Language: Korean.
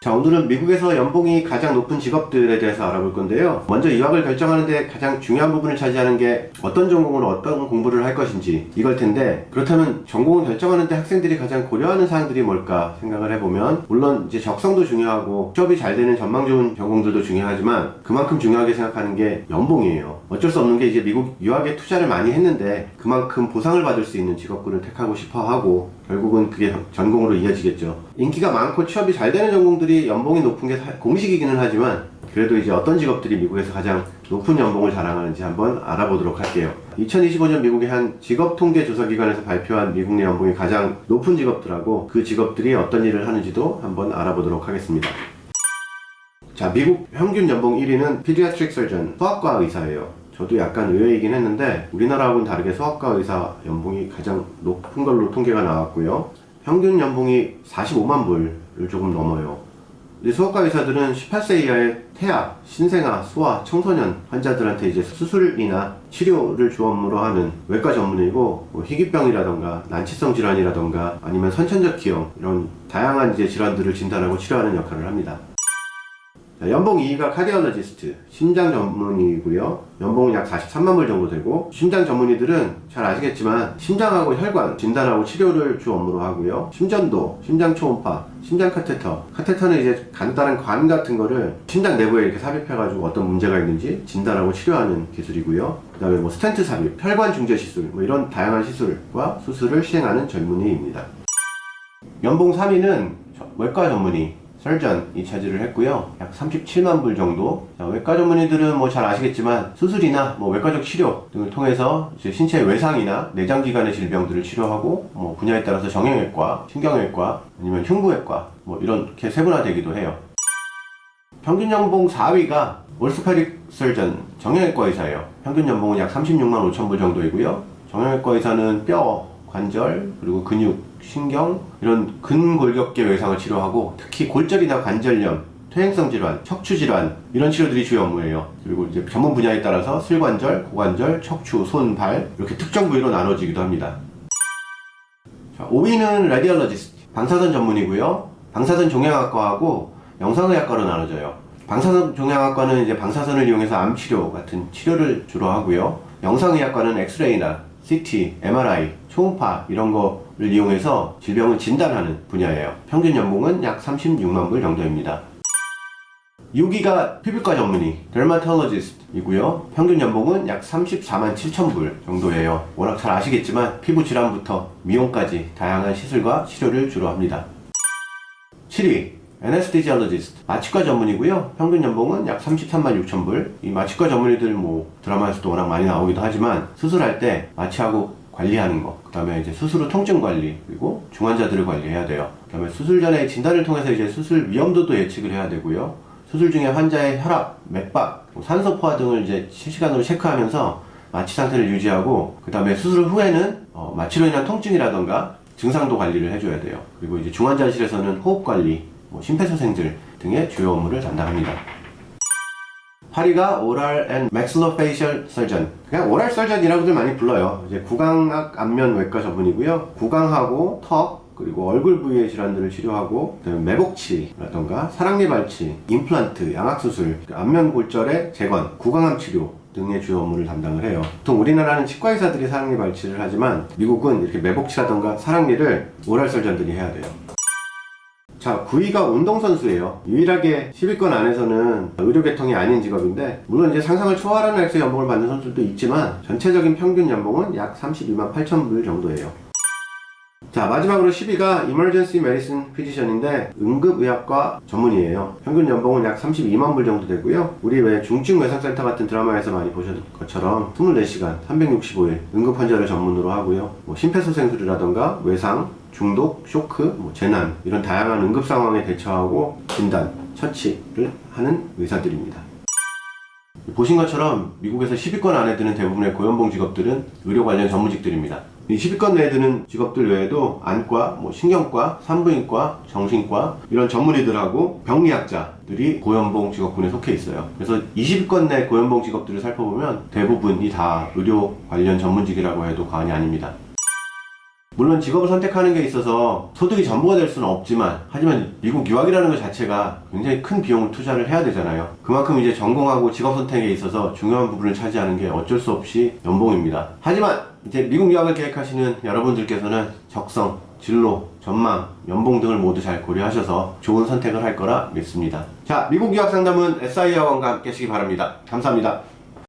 자, 오늘은 미국에서 연봉이 가장 높은 직업들에 대해서 알아볼 건데요. 먼저 유학을 결정하는데 가장 중요한 부분을 차지하는 게 어떤 전공으로 어떤 공부를 할 것인지 이걸 텐데, 그렇다면 전공을 결정하는데 학생들이 가장 고려하는 사항들이 뭘까 생각을 해보면, 물론 이제 적성도 중요하고 취업이 잘 되는 전망 좋은 전공들도 중요하지만 그만큼 중요하게 생각하는 게 연봉이에요. 어쩔 수 없는 게 이제 미국 유학에 투자를 많이 했는데 그만큼 보상을 받을 수 있는 직업군을 택하고 싶어 하고, 결국은 그게 전공으로 이어지겠죠. 인기가 많고 취업이 잘 되는 전공들이 연봉이 높은 게 공식이기는 하지만, 그래도 이제 어떤 직업들이 미국에서 가장 높은 연봉을 자랑하는지 한번 알아보도록 할게요. 2025년 미국의 한 직업통계조사기관에서 발표한 미국 내 연봉이 가장 높은 직업들하고 그 직업들이 어떤 일을 하는지도 한번 알아보도록 하겠습니다. 자, 미국 평균 연봉 1위는 Pediatric Surgeon, 소아과 의사예요. 저도 약간 의외이긴 했는데 우리나라하고는 다르게 소아과 의사 연봉이 가장 높은 걸로 통계가 나왔고요. 평균 연봉이 45만 불을 조금 넘어요. 소아과 의사들은 18세 이하의 태아, 신생아, 소아, 청소년 환자들한테 이제 수술이나 치료를 주업무로 하는 외과 전문의고, 희귀병이라던가 난치성 질환이라던가 아니면 선천적 기형, 이런 다양한 이제 질환들을 진단하고 치료하는 역할을 합니다. 자, 연봉 2위가 카디올로지스트, 심장 전문의이고요. 연봉은 약 43만 불 정도 되고, 심장 전문의들은 잘 아시겠지만 심장하고 혈관 진단하고 치료를 주 업무로 하고요. 심전도, 심장 초음파, 심장 카테터. 카테터는 이제 간단한 관 같은 거를 심장 내부에 이렇게 삽입해가지고 어떤 문제가 있는지 진단하고 치료하는 기술이고요. 그 다음에 뭐 스텐트 삽입, 혈관 중재 시술, 뭐 이런 다양한 시술과 수술을 시행하는 전문의입니다. 연봉 3위는 외과 전문의, 설전이 차지를 했고요. 약 37만 불 정도. 자, 외과 전문의들은 뭐 잘 아시겠지만 수술이나 뭐 외과적 치료 등을 통해서 이제 신체 외상이나 내장기관의 질병들을 치료하고, 뭐 분야에 따라서 정형외과, 신경외과, 아니면 흉부외과 뭐 이렇게 세분화되기도 해요. 평균 연봉 4위가 오스파딕 설전, 정형외과 의사예요. 평균 연봉은 약 36만 5천 불 정도이고요. 정형외과 의사는 뼈, 관절, 그리고 근육, 신경, 이런 근골격계 외상을 치료하고, 특히 골절이나 관절염, 퇴행성 질환, 척추 질환, 이런 치료들이 주요 업무예요. 그리고 이제 전문 분야에 따라서 슬관절, 고관절, 척추, 손, 발, 이렇게 특정 부위로 나눠지기도 합니다. 자, 5위는 라디올로지스트, 방사선 전문이고요. 방사선 종양학과하고 영상의학과로 나눠져요. 방사선 종양학과는 이제 방사선을 이용해서 암 치료 같은 치료를 주로 하고요. 영상의학과는 엑스레이나 CT, MRI, 초음파 이런 거를 이용해서 질병을 진단하는 분야예요. 평균 연봉은 약 36만 불 정도입니다. 6위가 피부과 전문의, Dermatologist이고요. 평균 연봉은 약 34만 7천 불 정도예요. 워낙 잘 아시겠지만 피부 질환부터 미용까지 다양한 시술과 치료를 주로 합니다. 7위 Anesthesiologist, 마취과 전문이고요. 평균 연봉은 약 33만 6천 불. 이 마취과 전문의들 뭐 드라마에서도 워낙 많이 나오기도 하지만, 수술할 때 마취하고 관리하는 거, 그 다음에 이제 수술 후 통증 관리, 그리고 중환자들을 관리해야 돼요. 그 다음에 수술 전에 진단을 통해서 이제 수술 위험도도 예측을 해야 되고요. 수술 중에 환자의 혈압, 맥박, 산소 포화 등을 이제 실시간으로 체크하면서 마취 상태를 유지하고, 그 다음에 수술 후에는 마취로 인한 통증이라던가 증상도 관리를 해줘야 돼요. 그리고 이제 중환자실에서는 호흡 관리, 심폐소생술 등의 주요 업무를 담당합니다. 8위가 Oral and Maxillofacial Surgeon, 그냥 오랄 설전이라고들 많이 불러요. 이제 구강학 안면 외과 전문이고요. 구강하고 턱, 그리고 얼굴 부위의 질환들을 치료하고, 그다음에 매복치라던가 사랑니 발치, 임플란트, 양악수술, 안면 골절의 재건, 구강암 치료 등의 주요 업무를 담당을 해요. 보통 우리나라는 치과 의사들이 사랑니 발치를 하지만 미국은 이렇게 매복치라던가 사랑니를 오랄 설전들이 해야 돼요. 자, 9위가 운동선수예요. 유일하게 10위권 안에서는 의료계통이 아닌 직업인데, 물론 이제 상상을 초월하는 액수의 연봉을 받는 선수들도 있지만 전체적인 평균 연봉은 약 32만 8천 불 정도예요. 자, 마지막으로 10위가 Emergency Medicine Physician인데 응급의학과 전문의예요. 평균 연봉은 약 32만 불 정도 되고요. 우리 왜 중증외상센터 같은 드라마에서 많이 보셨던 것처럼 24시간 365일 응급 환자를 전문으로 하고요. 심폐소생술이라던가 외상, 중독, 쇼크, 재난, 이런 다양한 응급 상황에 대처하고 진단, 처치를 하는 의사들입니다. 보신 것처럼 미국에서 10위권 안에 드는 대부분의 고연봉 직업들은 의료 관련 전문직들입니다. 이 10위권 내에 드는 직업들 외에도 안과, 신경과, 산부인과, 정신과, 이런 전문의들하고 병리학자들이 고연봉 직업군에 속해 있어요. 그래서 20위권 내 고연봉 직업들을 살펴보면 대부분이 다 의료 관련 전문직이라고 해도 과언이 아닙니다. 물론 직업을 선택하는 게 있어서 소득이 전부가 될 수는 없지만, 하지만 미국 유학이라는 것 자체가 굉장히 큰 비용을 투자를 해야 되잖아요. 그만큼 이제 전공하고 직업 선택에 있어서 중요한 부분을 차지하는 게 어쩔 수 없이 연봉입니다. 하지만 이제 미국 유학을 계획하시는 여러분들께서는 적성, 진로, 전망, 연봉 등을 모두 잘 고려하셔서 좋은 선택을 할 거라 믿습니다. 자, 미국 유학 상담은 SI학원과 함께 하시기 바랍니다. 감사합니다.